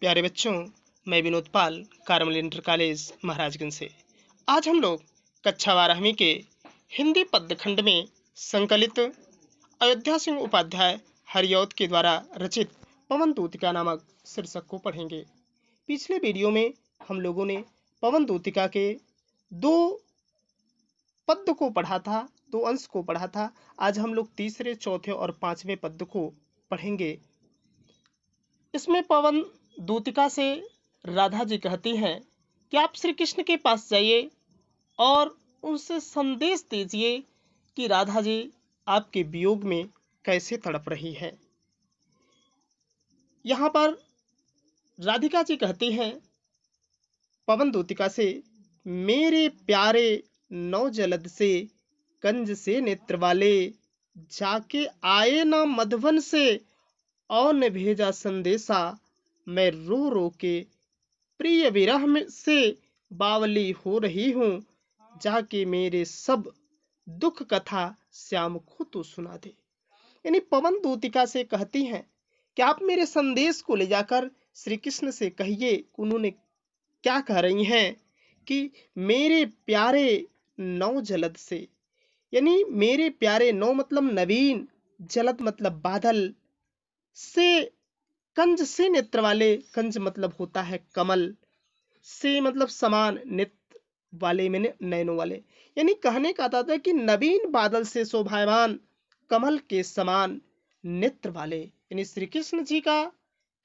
प्यारे बच्चों, मैं विनोद पाल कारमल इंटर कॉलेज महाराजगंज से। आज हम लोग कक्षा 12वीं के हिंदी पद्य खंड में संकलित अयोध्या सिंह उपाध्याय हरिऔध के द्वारा रचित पवन दूतिका नामक शीर्षक को पढ़ेंगे। पिछले वीडियो में हम लोगों ने पवन दूतिका के दो पद्य को पढ़ा था, दो अंश को पढ़ा था। आज हम लोग तीसरे, चौथे और पांचवें पद्य को पढ़ेंगे। इसमें पवन दूतिका से राधा जी कहती हैं कि आप श्री कृष्ण के पास जाइए और उनसे संदेश दीजिए कि राधा जी आपके वियोग में कैसे तड़प रही है। यहाँ पर राधिका जी कहती हैं पवन दूतिका से, मेरे प्यारे नौ जलद से कंज से नेत्र वाले, जाके आए ना मधुवन से और न भेजा संदेशा, मैं रो रो के प्रिय विरह में से बावली हो रही हूँ, जाके मेरे सब दुख कथा श्याम को तो सुना दे। यानी पवन दूतिका से कहती हैं कि आप मेरे संदेश को ले जाकर श्री कृष्ण से कहिए। उन्होंने क्या कह रही हैं कि मेरे प्यारे नौ जलद से, यानी मेरे प्यारे, नौ मतलब नवीन, जलद मतलब बादल, से कंज से नेत्र वाले, कंज मतलब होता है कमल, से मतलब समान, नेत्र वाले में नैनों वाले, यानी कहने का तात्पर्य कि नवीन बादल से शोभायमान, कमल के समान नेत्र वाले। यानी श्री कृष्ण जी का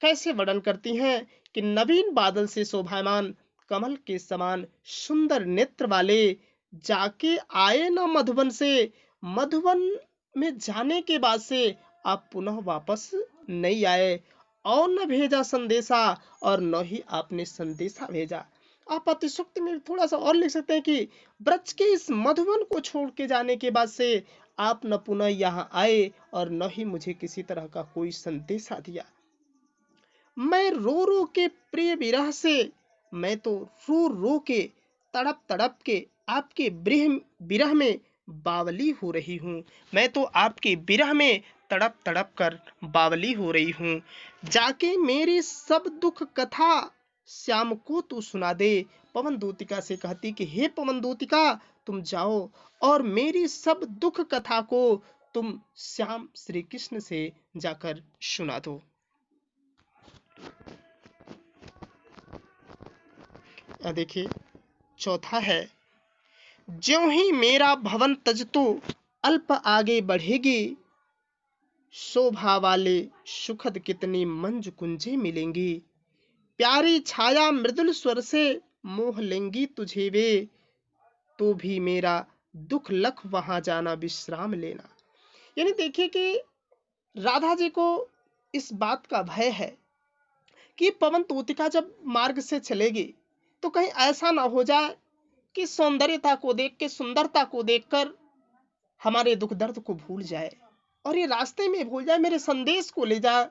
कैसे वर्णन करती हैं कि नवीन बादल से शोभायमान, कमल के समान सुंदर नेत्र वाले, जाके आए ना मधुबन से, मधुबन में जाने के बाद से आप पुनः वापस नहीं आए, और न भेजा संदेशा, और न ही आपने संदेशा भेजा। आप अतिशुक्ति में थोड़ा सा और लिख सकते हैं कि ब्रज के इस मधुबन को छोड़ के जाने के बाद से आप न पुनः यहाँ आए और न ही मुझे किसी तरह का कोई संदेशा दिया। मैं रो रो के प्रिय विरह से, मैं तो रो रो के, तड़प तड़प के आपके विरह में बावली हो रही हूँ। मैं तो आपके विरह में तड़प तड़प कर बावली हो रही हूँ। जाके मेरी सब दुख कथा श्याम को तू सुना दे। पवन दूतिका से कहती कि हे पवन दूतिका, तुम जाओ और मेरी सब दुख कथा को तुम श्याम श्री कृष्ण से जाकर सुना दो। देखिए चौथा है, ज्यों ही मेरा भवन तज तो अल्प आगे बढ़ेगी, शोभा वाले सुखद कितनी मंज कुंजे मिलेंगी, प्यारी छाया मृदुल स्वर से मोह लेंगी तुझे वे, तो भी मेरा दुख लख वहां जाना विश्राम लेना। यानी देखिए कि राधा जी को इस बात का भय है कि पवन दूतिका जब मार्ग से चलेगी तो कहीं ऐसा ना हो जाए कि सौंदर्यता को देख के, सुंदरता को देखकर हमारे दुख दर्द को भूल जाए और ये रास्ते में भूल जाए, मेरे संदेश को ले जाए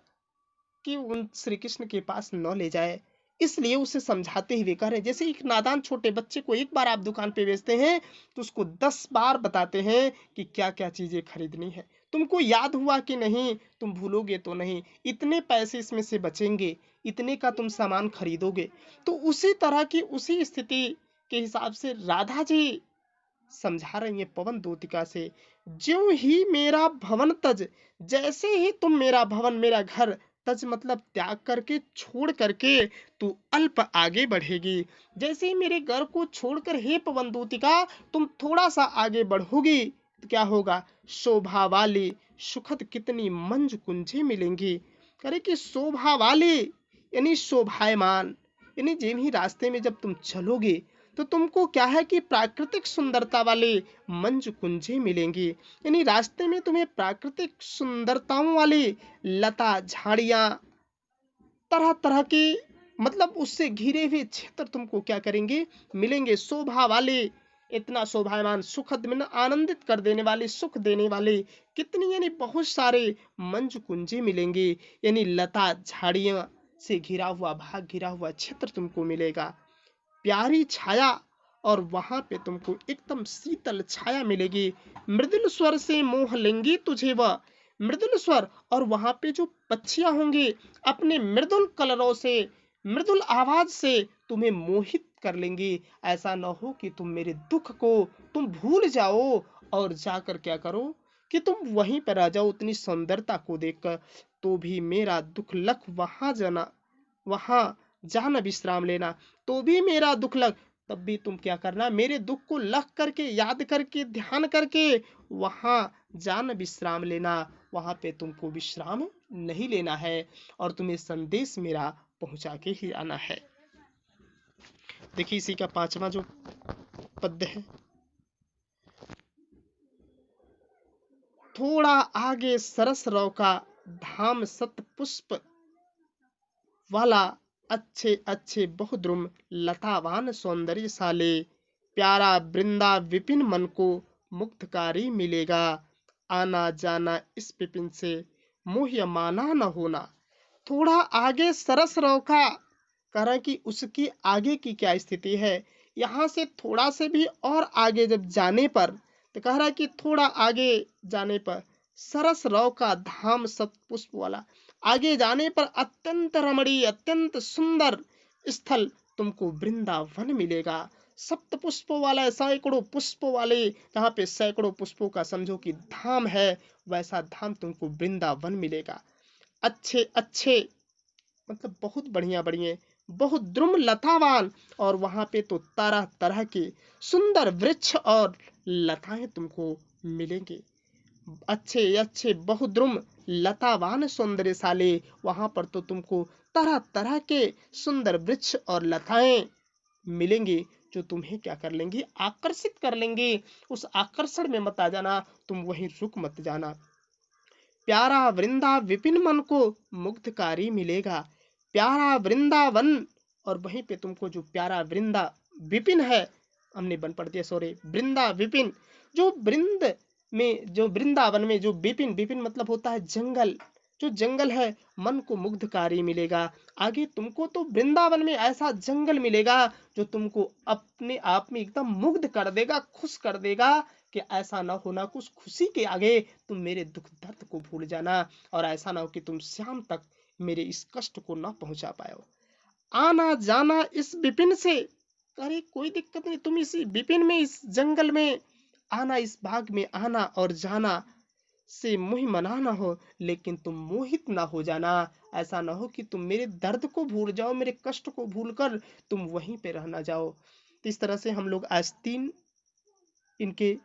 कि उन श्री कृष्ण के पास न ले जाए। इसलिए उसे समझाते हुए कह रहे, जैसे एक नादान छोटे बच्चे को एक बार आप दुकान पे बेचते हैं तो उसको 10 बार बताते हैं कि क्या क्या चीजें खरीदनी है। तुमको याद हुआ कि नहीं, तुम भूलोगे तो नहीं, इतने पैसे इसमें से बचेंगे, इतने का तुम सामान खरीदोगे। तो उसी तरह की, उसी स्थिति के हिसाब से राधा जी समझा रही है पवन दूतिका से, ज्यों ही मेरा भवन तज, जैसे ही तुम मेरा भवन, मेरा घर, तज मतलब त्याग करके, छोड़ करके तू अल्प आगे बढ़ेगी, जैसे ही मेरे घर को छोड़कर हे पवन दूतिका तुम थोड़ा सा आगे बढ़ोगी तो क्या होगा, शोभा वाली सुखद कितनी मंज कुंजे मिलेंगी। करे कि शोभा वाली यानी शोभायमान, यानी जिन ही रास्ते में जब तुम चलोगे तो तुमको क्या है कि प्राकृतिक सुंदरता वाले मंज कुंजे मिलेंगी। यानी रास्ते में तुम्हें प्राकृतिक सुंदरताओं वाली लता, झाड़ियां, तरह तरह की, मतलब उससे घिरे हुए क्षेत्र तुमको क्या करेंगे, मिलेंगे। शोभा वाले, इतना शोभायमान, सुखद में आनंदित कर देने वाले, सुख देने वाले कितनी, यानी बहुत सारे मंज कुंजे मिलेंगे। यानी लता, झाड़ियां से घिरा हुआ भाग, घिरा हुआ क्षेत्र तुमको मिलेगा। प्यारी छाया, और वहां पे तुमको एकदम शीतल छाया मिलेगी। मृदुल स्वर से मोह लेंगी तुझे वह, मृदुल स्वर, और वहां पे जो पक्षियां होंगी अपने मृदुल कलरों से, मृदुल आवाज से तुम्हें मोहित कर लेंगी। ऐसा न हो कि तुम मेरे दुख को तुम भूल जाओ और जाकर क्या करो कि तुम वहीं पर आ जाओ उतनी सुंदरता को देखकर। तो भी मेरा दुख लख वहां जाना विश्राम लेना। तो भी मेरा दुख लग, तब भी तुम क्या करना, मेरे दुख को लख करके, याद करके, ध्यान करके वहां जान विश्राम लेना। वहां पे तुमको विश्राम नहीं लेना है और तुम्हें संदेश मेरा पहुंचा के ही आना है। देखिए इसी का 5वां जो पद्य है, थोड़ा आगे सरस रौका धाम सत पुष्प वाला, अच्छे अच्छे बहुद्रुम लतावान सौंदर्यशाले, प्यारा वृंदा विपिन मन को मुग्धकारी मिलेगा। आना जाना इस विपिन से मोह माना न होना। थोड़ा आगे सरस रौका, कह रहा है कि उसकी आगे की क्या स्थिति है। यहाँ से थोड़ा से भी और आगे जब जाने पर, तो कह रहा है कि थोड़ा आगे जाने पर सरस रौका धाम सतपुष्प वाला, आगे जाने पर अत्यंत रमणीय, अत्यंत सुंदर स्थल तुमको वृंदावन मिलेगा। सप्त पुष्पों वाला, सैकड़ों पुष्पों वाले, जहाँ पे सैकड़ों पुष्पों का समझो कि धाम है, वैसा धाम तुमको वृंदावन मिलेगा। अच्छे अच्छे मतलब बहुत बढ़िया बढ़िया, बहुत द्रुम लतावान, और वहां पे तो तरह तरह के सुंदर वृक्ष और लताएं तुमको मिलेंगे। अच्छे अच्छे बहुद्रुम लतावान सौंदर्यशाली, वहां पर तो तुमको तरह तरह के सुंदर वृक्ष और लताएं मिलेंगे जो तुम्हें क्या कर लेंगी, आकर्षित कर लेंगे। उस आकर्षण में मत आ जाना, तुम वहीं रुक मत जाना। प्यारा वृंदा विपिन मन को मुग्धकारी मिलेगा। प्यारा वृंदावन, और वहीं पे तुमको जो प्यारा वृंदा विपिन है, हमने बन पढ़ दिया सॉरी, वृंदा विपिन, जो वृंद में, जो वृंदावन में जो विपिन, विपिन मतलब होता है जंगल, जो जंगल है मन को मुग्धकारी मिलेगा। आगे तुमको तो वृंदावन में ऐसा जंगल मिलेगा जो तुमको अपने आप में एकदम मुग्ध कर देगा, खुश कर देगा, कि ऐसा ना होना कुछ खुशी के आगे तुम मेरे दुख दर्द को भूल जाना, और ऐसा ना हो कि तुम शाम तक मेरे इस कष्ट को ना पहुंचा पाओ। आना जाना इस विपिन से, अरे कोई दिक्कत नहीं, तुम इस विपिन में, इस जंगल में आना, इस बाग में आना और जाना से मोह मना ना हो, लेकिन तुम मोहित ना हो जाना। ऐसा ना हो कि तुम मेरे दर्द को भूल जाओ, मेरे कष्ट को भूलकर तुम वहीं पे रहना जाओ। तो इस तरह से हम लोग आज 3 इनके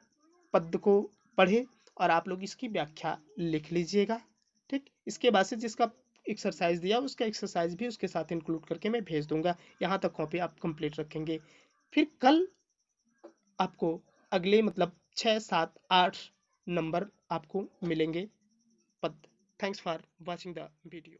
पद को पढ़े, और आप लोग इसकी व्याख्या लिख लीजिएगा। ठीक, इसके बाद से जिसका एक्सरसाइज दिया उसका एक्सरसाइज भी उसके साथ इंक्लूड करके मैं भेज दूंगा। यहाँ तक कॉपी आप कंप्लीट रखेंगे। फिर कल आपको अगले मतलब 6, 7, 8 नंबर आपको मिलेंगे पद। Thanks for watching the video.